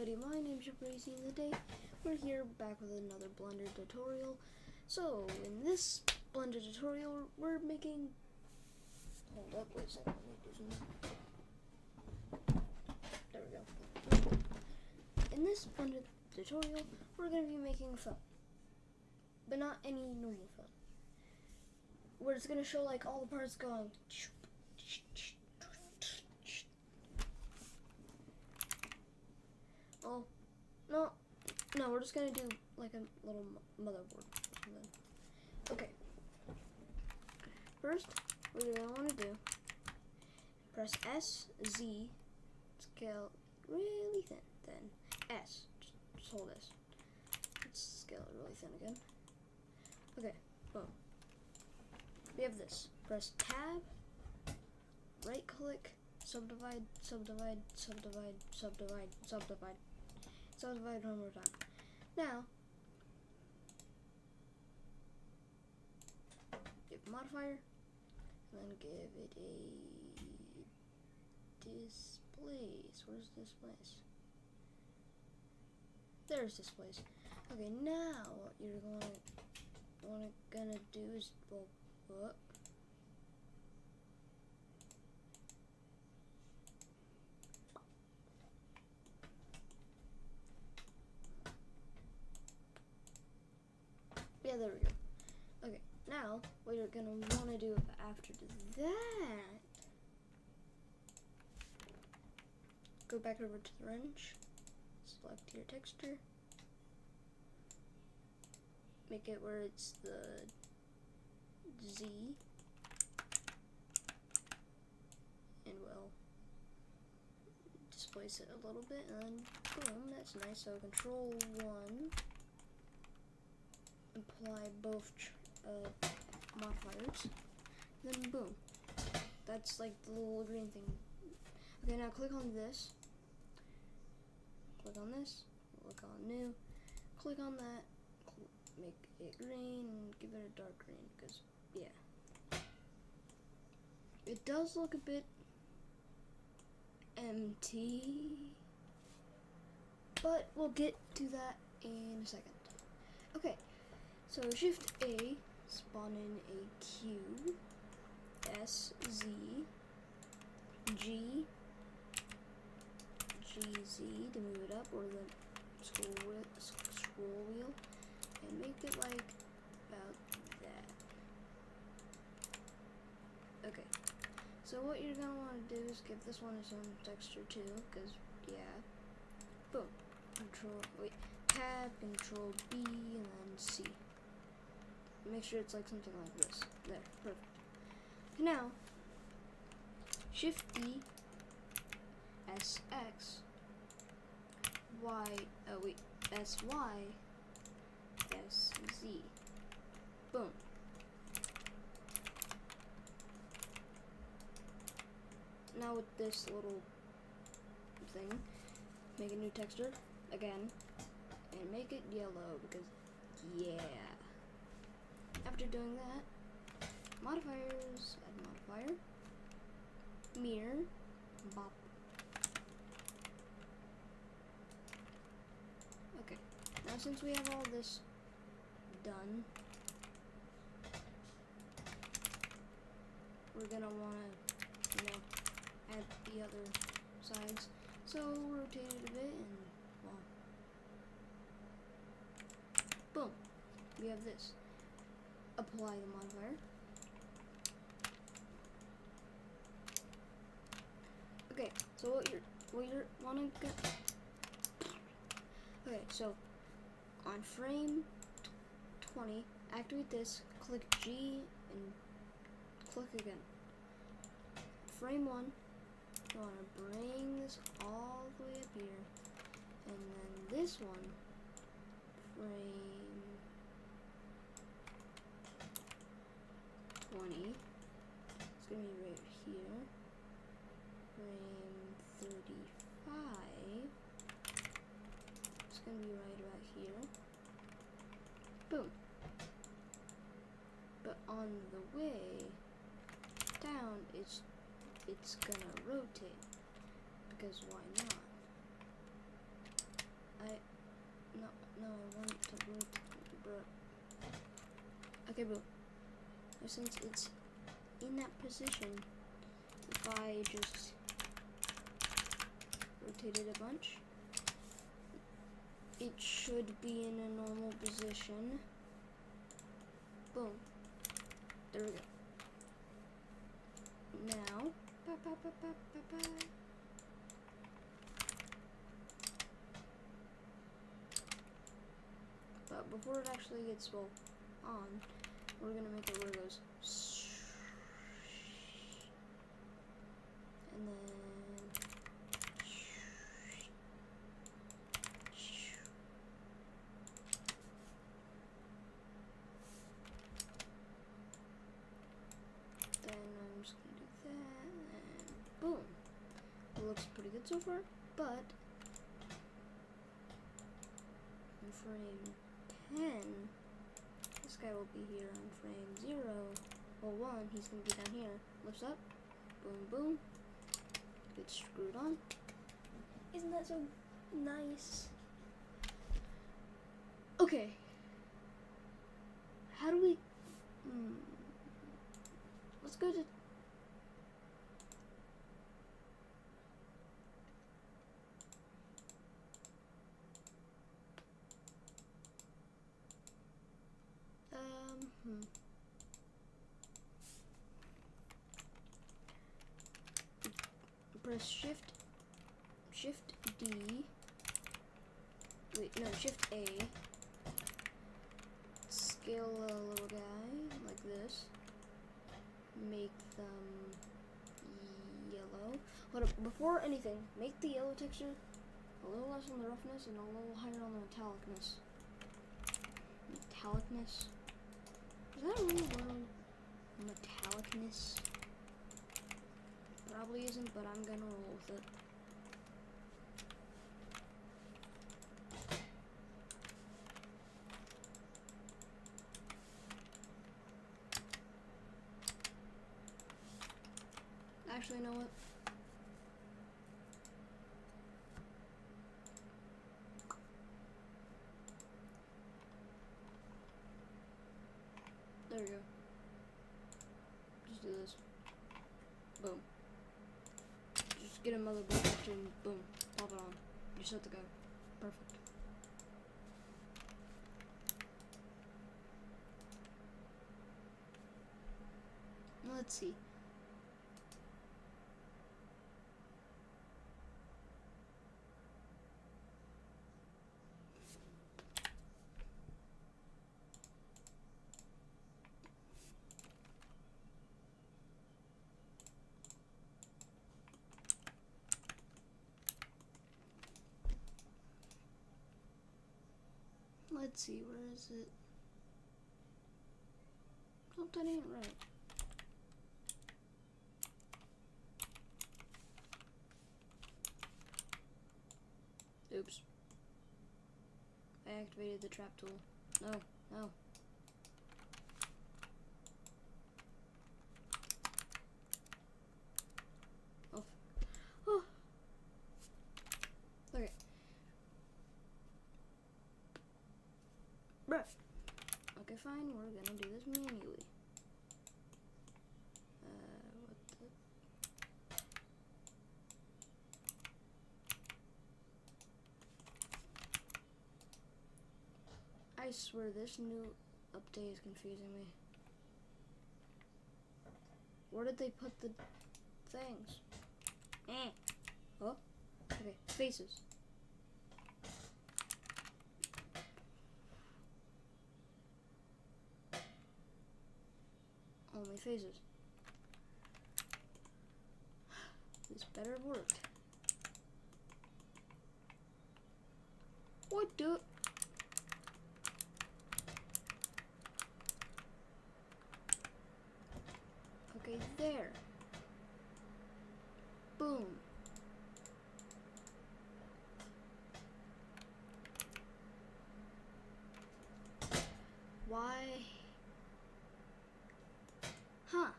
everybody, my name's JPcrazy, and today we're here back with another Blender tutorial. So, in this Blender tutorial, we're making... Hold up, wait a second, let me do something. There we go. In this Blender tutorial, we're going to be making a phone. But not any normal phone. Where it's going to show like all the parts going... Oh, no, we're just gonna do like a little motherboard or something. Okay. First, what you're gonna want to do, press S, Z, scale really thin, then S, just hold S. Let's scale it really thin again. Okay, boom. We have this. Press Tab, right click, subdivide, subdivide, subdivide, subdivide, subdivide. Subdivide one more time. Now, give modifier, and then give it a displace. Where's displace? There's displace. Okay, now what you're gonna do is up. Yeah, there we go. Okay, now what you're gonna want to do after that, go back over to the wrench, select your texture, make it where it's the Z, and we'll displace it a little bit, and then boom, that's nice. So Control 1. Apply both modifiers, then boom. That's like the little green thing. Okay, now click on this, click on this, click on new, click on that, make it green, and give it a dark green, because, yeah. It does look a bit empty, but we'll get to that in a second. Okay. So Shift A, spawn in a Q, S, Z, G, Z to move it up, or the scroll wheel, and make it like about that. Okay, so what you're gonna want to do is give this one its own texture too, because yeah, boom, Tab, Control B, and then C. Make sure it's like something like this. There, perfect. Now, Shift D, SX, SY, SZ. Boom. Now with this little thing, make a new texture again, and make it yellow because, yeah. After doing that, modifiers, add modifier, mirror, bop. Okay, now since we have all this done, we're gonna wanna, add the other sides. So rotate it a bit and, well, boom, we have this. Apply the modifier. Okay, so what you're wanting to get. Okay, so on frame 20, activate this, click G and click again. Frame 1, you want to bring this all the way up here, and then this one, frame 20, it's going to be right here, frame 35, it's going to be right about here, boom. But on the way down, it's going to rotate, because why not? Okay, bro. Now, since it's in that position, if I just rotate it a bunch, it should be in a normal position. Boom. There we go. Now, but before it actually gets on, we're gonna make it where it goes, and then I'm just gonna do that, and boom. It looks pretty good so far, but in frame 10, this guy will be here on frame 0 or 1. He's gonna be down here. Lifts up, boom, boom. Gets screwed on. Isn't that so nice? Okay. How do we? Let's go to. Press Shift D. Wait, no, Shift A. Scale a little guy like this. Make them yellow. Hold up, before anything, make the yellow texture a little less on the roughness and a little higher on the metallicness. Metallicness? Is that a real word? Metallicness? Probably isn't, but I'm gonna roll with it. Actually, you know what? There we go. Just do this. Boom. Just get a motherboard texture and boom. Pop it on. You're set to go. Perfect. Let's see. Let's see, where is it? Oh, that ain't right. Oops. I activated the trap tool. No, no. Oh. Oh. Okay. Bruh. Okay, fine. We're gonna do this manually. What the? I swear this new update is confusing me. Where did they put the things? Oh, okay, faces. Only faces. This better have worked. What the? Okay, there. Boom. Why? Huh.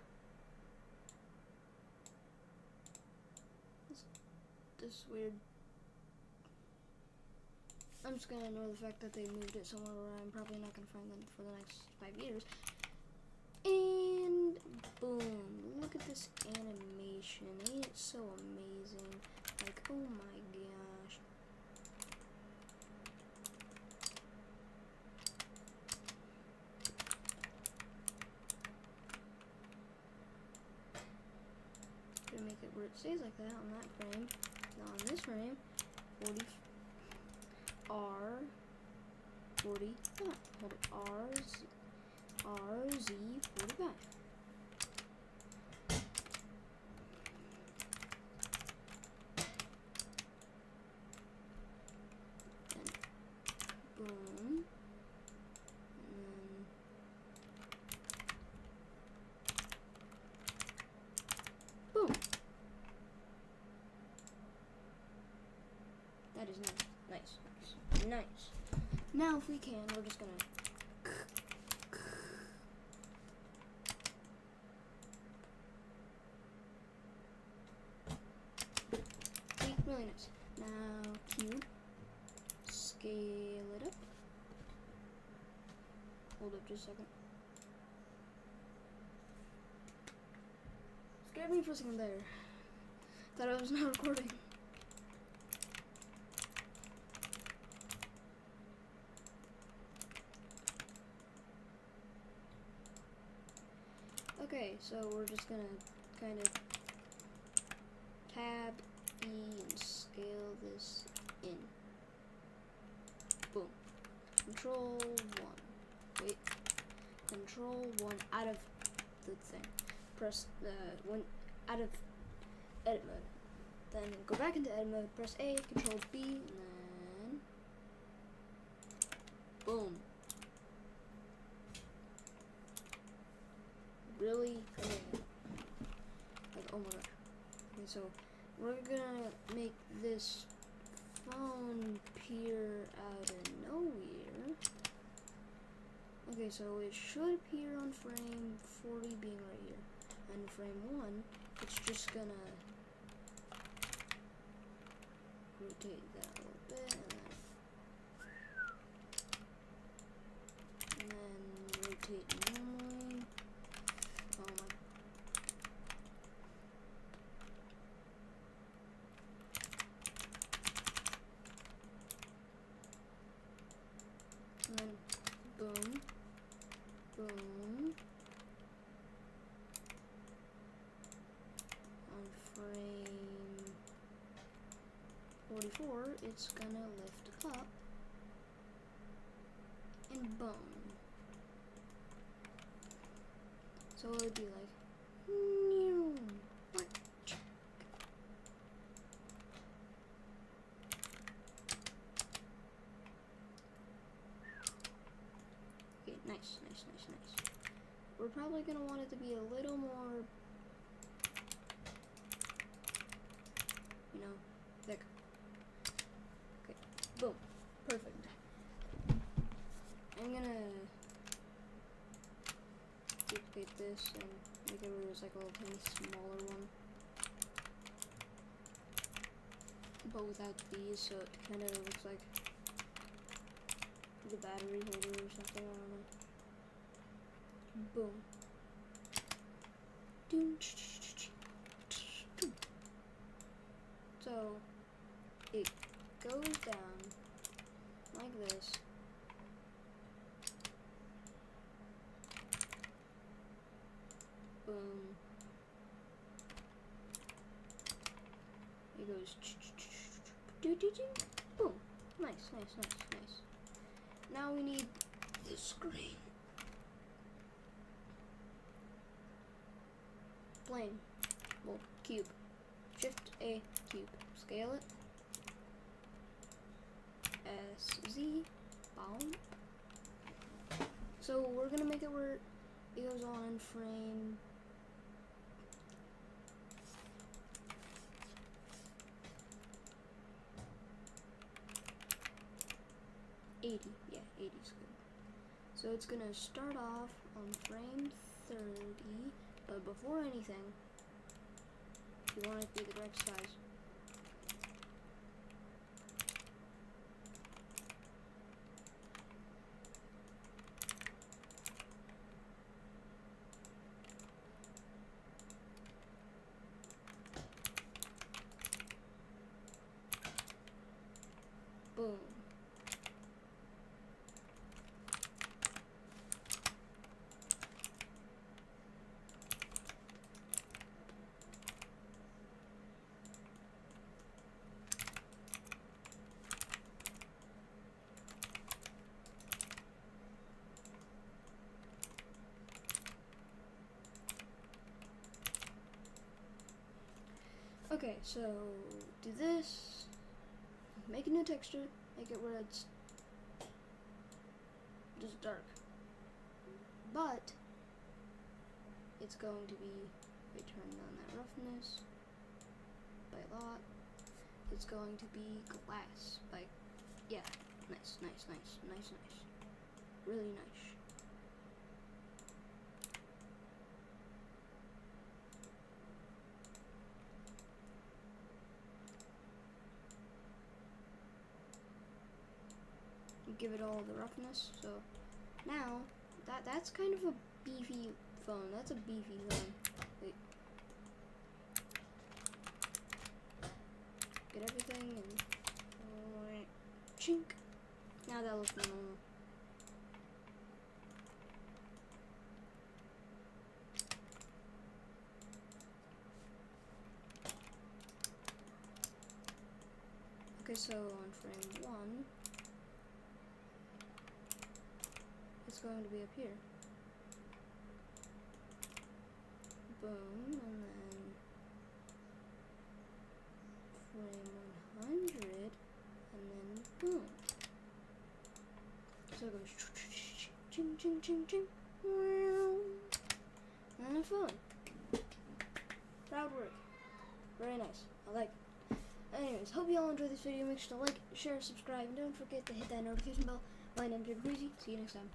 This weird. I'm just gonna ignore the fact that they moved it somewhere where I'm probably not gonna find them for the next 5 years. And boom. Look at this animation. Ain't it so amazing? Like, oh my gosh. Gonna make it where it stays like that on that frame. Now on this frame, 40 R 45. Hold it, RZ 45. And boom. And then boom. That is nice. Nice. Now if we can, we're just gonna really nice. Now cube. Scale it up. Hold up just a second. Scared me for a second there. Thought I was not recording. Okay, so we're just gonna kind of tab E and scale this in. Boom. Control 1. Wait. Control 1 out of the thing. Press the one out of edit mode. Then go back into edit mode, press A, Control B, and then boom. Really? Like, oh my gosh. Okay, so we're gonna make this phone appear out of nowhere. Okay, so it should appear on frame 40 being right here. And frame 1, it's just gonna rotate that a little bit, and then rotate normally. Oh my. And then boom, boom. On frame 44, it's gonna lift up and boom. So it would be like, okay, nice. We're probably gonna want it to be a little more, you know, thick. Okay, boom, perfect. I'm gonna duplicate this and make it where it's like a little tiny smaller one, but without these, so it kind of looks like the battery holder or something. I don't know. Boom. So it goes down like this. Boom. It goes boom. Nice. Now we need the screen. Plane. Well, cube. Shift A, cube. Scale it. SZ. Boom. So we're gonna make it where it goes on frame 80. Yeah, 80 is good. So it's gonna start off on frame 30, but before anything, you want it to be the correct size. Boom. Okay, so do this, make a new texture, make it where it's just dark, but it's going to be, wait, turn down that roughness by a lot, it's going to be glass, like, yeah, nice, really nice. Give it all the roughness. So now that's kind of a beefy phone. That's a beefy phone. Wait. Get everything and chink. Now that looks normal. Okay, so on frame 1, it's going to be up here. Boom, and then frame 100, and then boom. So it goes ching ching ching ching, and then phone. Proud work. Very nice. I like it. Anyways, hope you all enjoyed this video. Make sure to like, share, subscribe, and don't forget to hit that notification bell. My name's JPcrazy. See you next time.